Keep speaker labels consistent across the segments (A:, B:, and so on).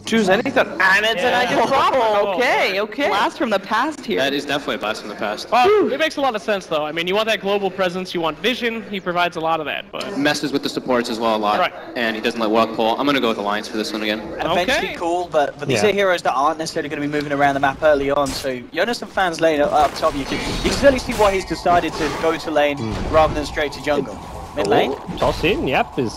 A: Choose anything. And it's an idea drop. Okay, okay.
B: Blast from the past here.
C: That is definitely a blast from the past.
D: Well, it makes a lot of sense, though. I mean, you want that global presence, you want vision, he provides a lot of that, but...
C: Messes with the supports as well a lot,
D: right.
C: And he doesn't let walk pull. I'm going to go with Alliance for this one again.
E: Eventually cool, but these are heroes that aren't necessarily going to be moving around the map early on, so Jonas and fans lane up top, you can certainly see why he's decided to go to lane rather than straight to jungle. Mid lane?
F: Toss in, yep, is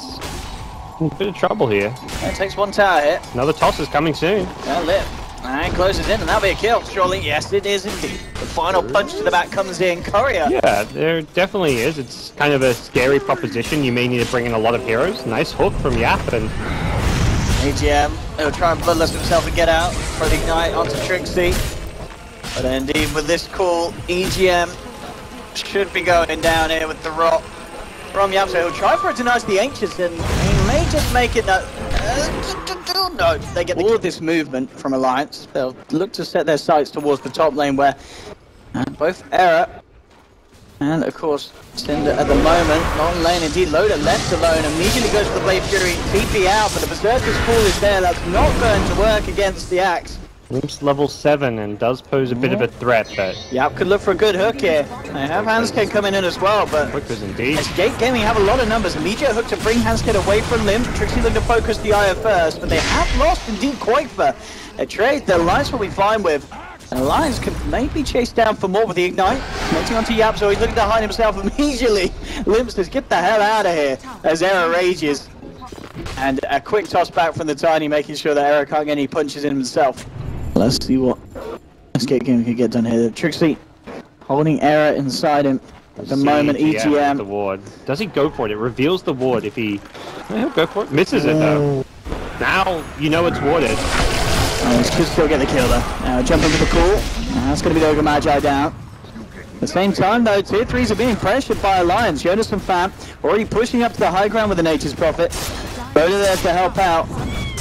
F: in a bit of trouble here.
E: It takes one tower hit.
F: Another toss is coming soon.
E: Yeah, lit. And closes in, and that'll be a kill, surely. Yes, it is indeed. The final punch to the back comes in. Courier.
F: Yeah, there definitely is. It's kind of a scary proposition. You may need to bring in a lot of heroes. Nice hook from Yap, and
E: AGM, he'll try and bloodlust himself and get out for the ignite onto Trixie. But indeed, with this call, EGM should be going down here with the rock from Yap. So he'll try for it to deny the Ancients, and he may just make it no, they get all of this movement from Alliance. They'll look to set their sights towards the top lane where both Era and, of course, Cinder at the moment, long lane indeed, Loader left alone, immediately goes for the Blade Fury, TP out, but the Berserker's Fall is there, that's not going to work against the Axe.
F: Limp's level 7 and does pose a bit of a threat, but...
E: Yep, could look for a good hook here. They have Handscape coming in as well, but...
F: Quickers indeed.
E: Escape Gaming have a lot of numbers. Immediate hook to bring Handscape away from Limp. Trixie looking to focus the Eye first, but they have lost indeed Quaker. A trade that Alliance will be fine with. And Alliance can maybe chase down for more with the Ignite. Connecting onto Yap, so he's looking to hide himself immediately. Limp says, get the hell out of here, as Era rages. And a quick toss back from the Tiny, making sure that Era can't get any punches in himself. Let's see what Escape Gaming can get done here. Trixie holding Era inside him at the moment. EGM.
F: The ward. Does he go for it? It reveals the ward if he... He'll go for it. Misses it though. Now you know it's warded.
E: He should still get the kill though. Jump into the call. That's going to be the Ogre Magi down. At the same time though, tier 3s are being pressured by Alliance. Jonas and Fam already pushing up to the high ground with the Nature's Prophet. Boda there to help out.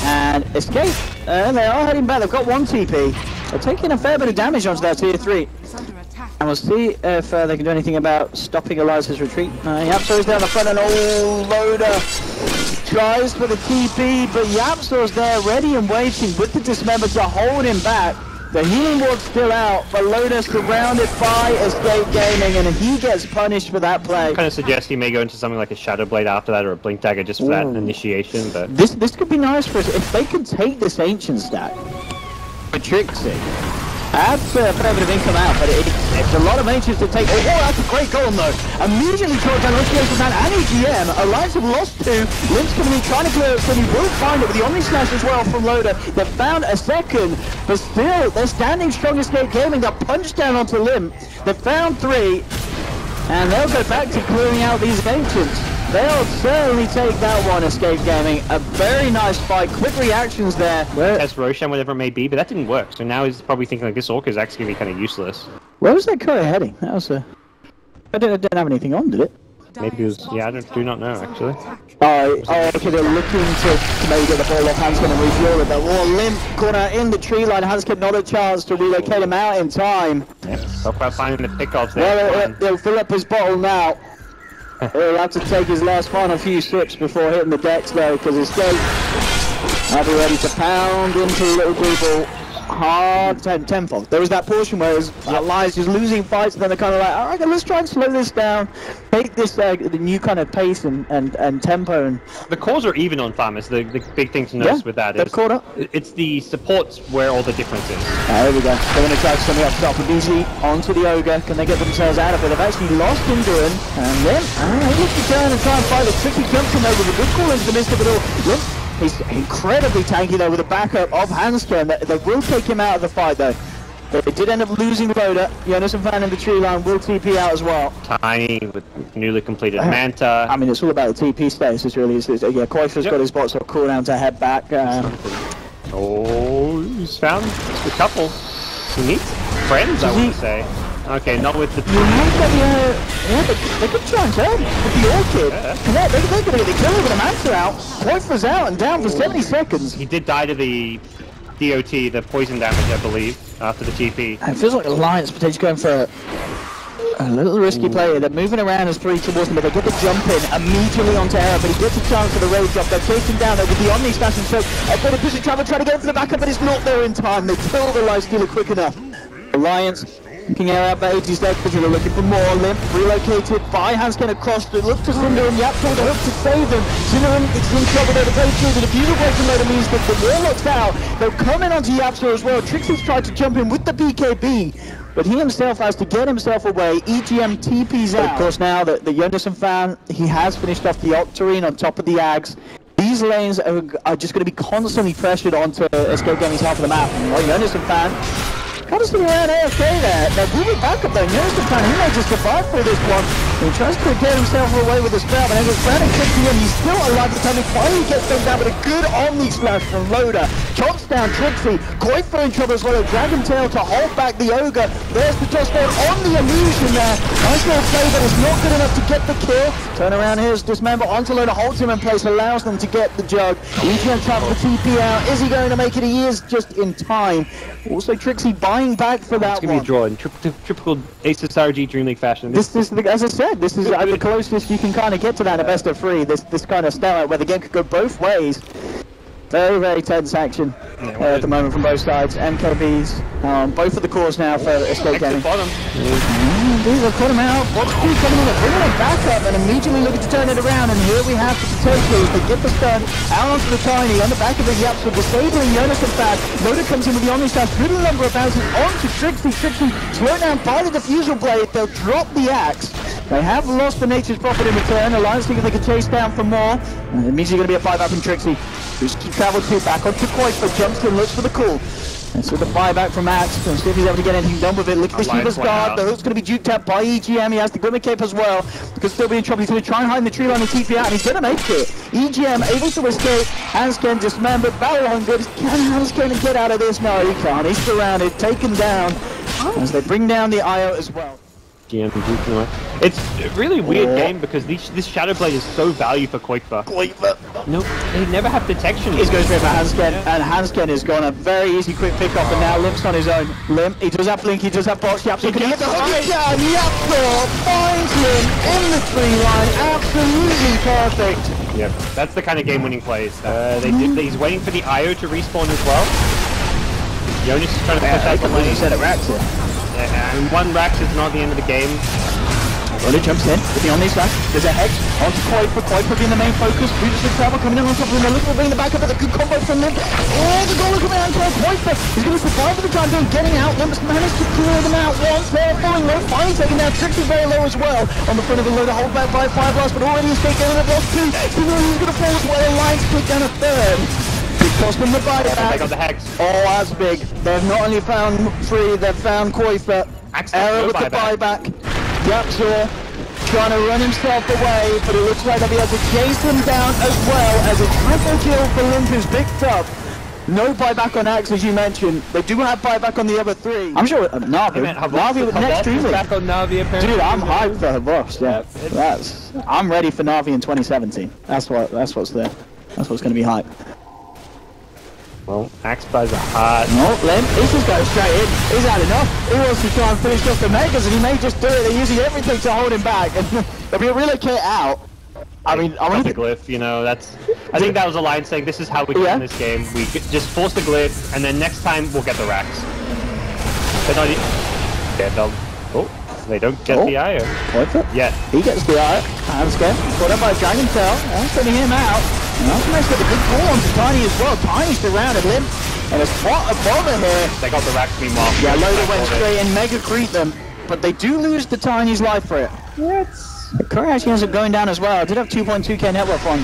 E: And Escape, they are heading back. They've got one TP. They're taking a fair bit of damage onto that tier 3. And we'll see if they can do anything about stopping Elias's retreat. Yapso's down the front and Loader tries for the TP, but Yapso's there ready and waiting with the Dismember to hold him back. The healing ward's still out, but Loader surrounded by Escape Gaming, and he gets punished for that play.
F: I kind of suggest he may go into something like a Shadow Blade after that, or a Blink Dagger just for that initiation. But
E: this could be nice for us if they can take this Ancient stack for Trixie. That's a fair bit of income out, but it's a lot of Ancients to take. Oh, that's a great goal though. Immediately short down from that and EGM. Alliance have lost 2. Limp's coming in trying to clear it, so he will find it with the Omni Slash as well from Loader. They've found a second, but still, they're standing strong. Escape Gaming. They're punched down onto Limp. They've found 3, and they'll go back to clearing out these Ancients. They'll certainly take that one, Escape Gaming. A very nice fight, quick reactions there.
F: As Roshan, whatever it may be, but that didn't work. So now he's probably thinking like this Orc is actually going to be kind of useless.
E: Where was that courier heading? That was a... I didn't have anything on, did it?
F: Maybe it was... Yeah, I do not know, actually.
E: Oh, okay, they're looking to maybe get the ball off. Hands going to refuel it, but Limp corner in the tree line. Hands get not a chance to relocate him out in time.
F: Yep, talk about finding the pickoffs there.
E: Well, they'll fill up his bottle now. He'll have to take his last final few sips before hitting the decks though, because Escape will be ready to pound into little people hard tenfold. There was that portion where Alliance just losing fights, and then they're kind of like, alright, let's try and slow this down, take this the new kind of pace and tempo. And
F: the cores are even on farmers. The big thing to notice with that is
E: caught up.
F: It's the supports where all the difference is.
E: There we go. They're going to try something up top with DZ onto the Ogre. Can they get themselves out of it? They've actually lost Induran, and then he looks to turn and try and fight a tricky jump in there with a good call into the midst of it all. Look, he's incredibly tanky though with the backup of Handscan. They will take him out of the fight though. They did end up losing Loader. Jonas and Fan in the tree line will TP out as well.
F: Tiny with newly completed Manta.
E: I mean, it's all about the TP status. It's really, yeah, Quaker's got his bot, so cooldown to head back.
F: Oh, he's found a couple. He needs friends, I would say. Okay, not with the...
E: They could try and turn with the Orchid. Yeah. They're going to get the kill with the Manta out. Quaker's out and down for 70 seconds.
F: He did die to the DOT, the poison damage, I believe, after the TP.
E: It feels like Alliance potentially going for A little risky play. They're moving around as three towards them, but they get the jump in immediately onto Era, but he gets a chance for the raid drop. They're chasing down there with the Omni Slash and Choke. But a push travel trying to get into the backup, but it's not there in time. They kill the Lifestealer quick enough. Alliance looking out by 80 seconds, they're looking for more. Limp relocated by Hanskin across to look to Cinder and Yap told the hook to save them. Cinder is in trouble there to go through. The diffuser breaking loader means that the Warlock's out. They'll come in onto Yapster as well. Trixie's tried to jump in with the BKB, but he himself has to get himself away. EGM TP's out. Of course, now that the Jonasson fan, he has finished off the Octarine on top of the Ags. These lanes are just going to be constantly pressured onto Escape Gaming's half of the map. Well, Jonasson fan kind of sitting around AFK there. They're moving back up though. Jonasson fan, he may just survive through this one. He tries to get himself away with the spell, but as it's running quickly and he's still alive at the time. He finally gets them down with a good Omni Slash from Loader. Chops down Trixie. Koifa in trouble as well. A Dragon Tail to hold back the Ogre. There's the toss down on the illusion there. Nice little play, but it's not good enough to get the kill. Turn around here as Dismember onto Loader, holds him in place, allows them to get the Jug. EGM traps the TP out. Is he going to make it? He is just in time. Also Trixie buying back for that one.
F: It's going to be a draw in typical Asus RG Dreamleague fashion.
E: This is, as I said, this is the closest you can kind of get to that in a best of three. This kind of stalemate where the game could go both ways. Very, very tense action at the moment from both sides. MKBs on both of the cores now for Escape Gaming.
F: Bottom.
E: These have put him out. What's coming in? Bringing it back up and immediately looking to turn it around. And here we have the potential to get the stun out onto the Tiny on the back of the Yaps with disabling Jonasson fast. Loader comes in with the Omni Slash. Good number of bounces onto Trixie. Trixie slowed down by the Diffusal Blade. They'll drop the axe. They have lost the Nature's Prophet in return. Alliance thinking they can chase down for more. And immediately going to be a 5-up from Trixie. Who's travelled to back onto Koifa, jumps in, looks for the call. And so the buyback from Axe, and see if he's able to get anything done with it. Look at the Shiva's guard, the hook's going to be juked out by EGM, he has the Glimmer Cape as well. Could still be in trouble, he's going to try and hide in the tree line and TP out, and he's going to make it. EGM able to escape, Hanskin dismembered, battle hungered. Can Hanskin get out of this? No, he can't, he's surrounded, taken down, as they bring down the IO as well.
F: It's a really weird game because this Shadow Blade is so valued for Koifa. No, they never have detection.
E: He's going straight for Hanskin, and Hanskin has gone a very easy quick pick off, and now Limp's on his own. Limp, he does have Blink, he does have Box, Yapso can get the hook down, Yapso finds him in the tree line, absolutely perfect.
F: Yep, that's the kind of game-winning plays. He's waiting for the IO to respawn as well. Jonas is trying to push out the lane.
E: You said it racks it.
F: Yeah, and one Rax is not the end of the game.
E: Rolly jumps in with the Omni Slash. There's a Hex onto Koifa being the main focus. Previously travel coming in on top of him. They're looking to bring the back up with a good combo from Limp. Oh, the goal coming out to Koifa. He's going to survive for the time being. Getting out. Limp's managed to clear them out once. They're falling low. Finally taking down Trixie very low as well. On the front of the loader, hold back by 5 blast, but already escaped getting a lost 2. He's going to fall as well. Alliance put down a third. Cost them the buyback.
F: They got the Hex.
E: Oh, that's big. They've not only found 3, they've found Koifa. Error with the buyback. Yapzor trying to run himself away, but it looks like they'll be able to chase him down as well as a triple kill for Limp is picked up. No buyback on Axe, as you mentioned. They do have buyback on the other 3. I'm sure Navi with next Dreamleague.
F: Back on Navi apparently.
E: Dude, I'm hyped for her boss. Yeah, I'm ready for Navi in 2017. That's what's there. That's what's going to be hype.
F: Well, Axe buys a hard.
E: No, Limp, he's just going straight in. He's had enough. He wants to try and finish off the Megas, and he may just do it. They're using everything to hold him back, and there'll be a relocate out. I mean, I want
F: the glyph, you know, that's... I think that was a line saying, this is how we win this game. We just force the glyph, and then next time we'll get the racks. They're not... Yeah, they'll... Oh, they don't get the IO. Yeah.
E: He gets the IO. Hanskin, caught up by Dragon Tail. I'm sending him out. Alchemist with a good call onto Tiny as well. Tiny's surrounded Limp. And a spot of bother here.
F: They got the racks meanwhile.
E: Yeah, Loader went straight in, mega creep them. But they do lose the Tiny's life for it. The Curry actually ends up going down as well. I did have 2.2k network on.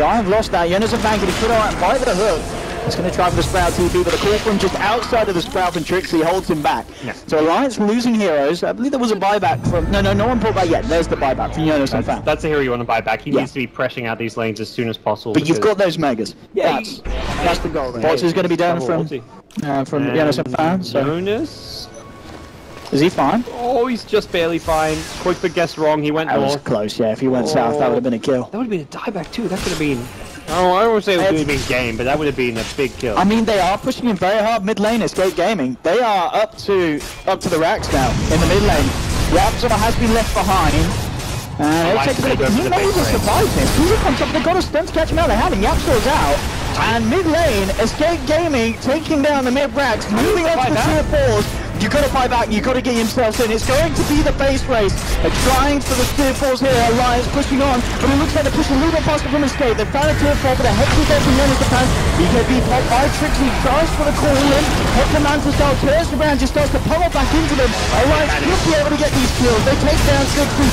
E: I've lost that. Jonasson Fan getting put out by the hook. He's going to try for the Sprout TP, but the call from just outside of the Sprout from Trixie holds him back. Yeah. So Alliance losing heroes. I believe there was a buyback from... No one brought back yet. There's the buyback from Jonasson Fan.
F: That's the hero you want to buy back. He needs to be pressing out these lanes as soon as possible.
E: But you've got those Megas. Yeah. That's the goal. Box is going to be down from Jonasson Fan. So.
F: Jonas...
E: Is he fine?
F: Oh, he's just barely fine. Koifa guessed wrong. He went north.
E: That was close, yeah. If he went south, that would have been a kill.
F: That would have been a dieback too. That could have been... Oh, I don't want to say it would have been game, but that would have been a big kill.
E: I mean, they are pushing him very hard mid lane. Escape Gaming. They are up to the racks now in the mid lane. Yapzor has been left behind. And
F: Alliance
E: he
F: may go for the
E: may
F: base
E: even
F: race.
E: survive this. He's on top, they've got a stun to catch him out. They have him. Yapzor's out. And mid lane, Escape Gaming taking down the mid racks, moving on to the tier 4s. You gotta buy back, you gotta get yourselves in. It's going to be the base race. They're trying for the tier 4s here. Alliance pushing on, but it looks like they're pushing a little bit faster from Escape. They found a tier 4, but a Hexy goes from Leonard's defense. He can be popped by Trixie, tries for the call in. Hectormancer style turns around, just starts to pummel back into them. Alliance could be able to get these kills. They take down Trixie.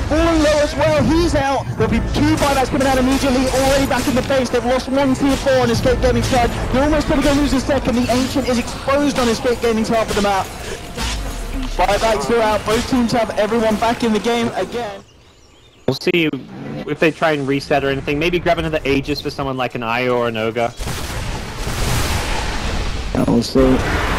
E: Falling low as well. He's out. There'll be 2 buybacks coming out immediately. Already back in the base. They've lost 1 tier 4 on Escape Gaming's side. They're almost going to go lose a second. The Ancient is exposed on Escape Gaming's half of the map. Buybacks are out. Both teams have everyone back in the game again.
F: We'll see if they try and reset or anything. Maybe grab another Aegis for someone like an Io or an Ogre.
E: We'll see.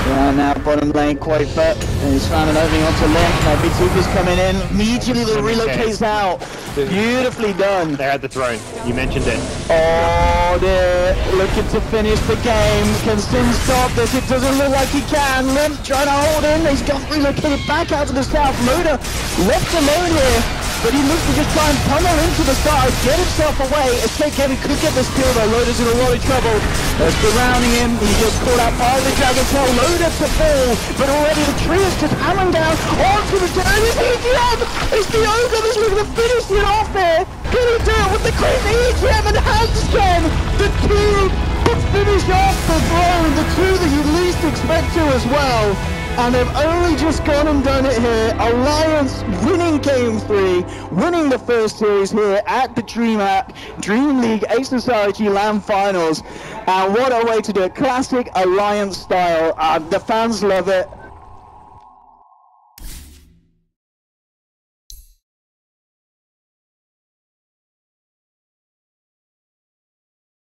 E: Now bottom lane, Quaper, and he's found an opening onto left. Now Bituka's coming in. Immediately the relocates out. Beautifully done.
F: They're at the throne. You mentioned it.
E: Oh, they're looking to finish the game. Can Sin stop this? It doesn't look like he can. Limp trying to hold in. He's got relocated back out to the south. Loader left alone here. But he looks to just try and pummel into the side, get himself away. Escape Gaming could get this kill though. Loader's in a lot of trouble. They're surrounding him. He gets caught out by the Dragon Tail. Loader to fall. But already the tree is just hammering down onto the turn. It's EGM! It's the Ogre that's looking to finish it off there. Can he do it with the crazy EGM and Handscan? The 2 to finish off the throne. The 2 that you least expect to as well. And they've only just gone and done it here. Alliance winning Game 3, winning the first series here at the Dreamleague Asus RG LAN Finals. And what a way to do it. Classic Alliance style. The fans love it.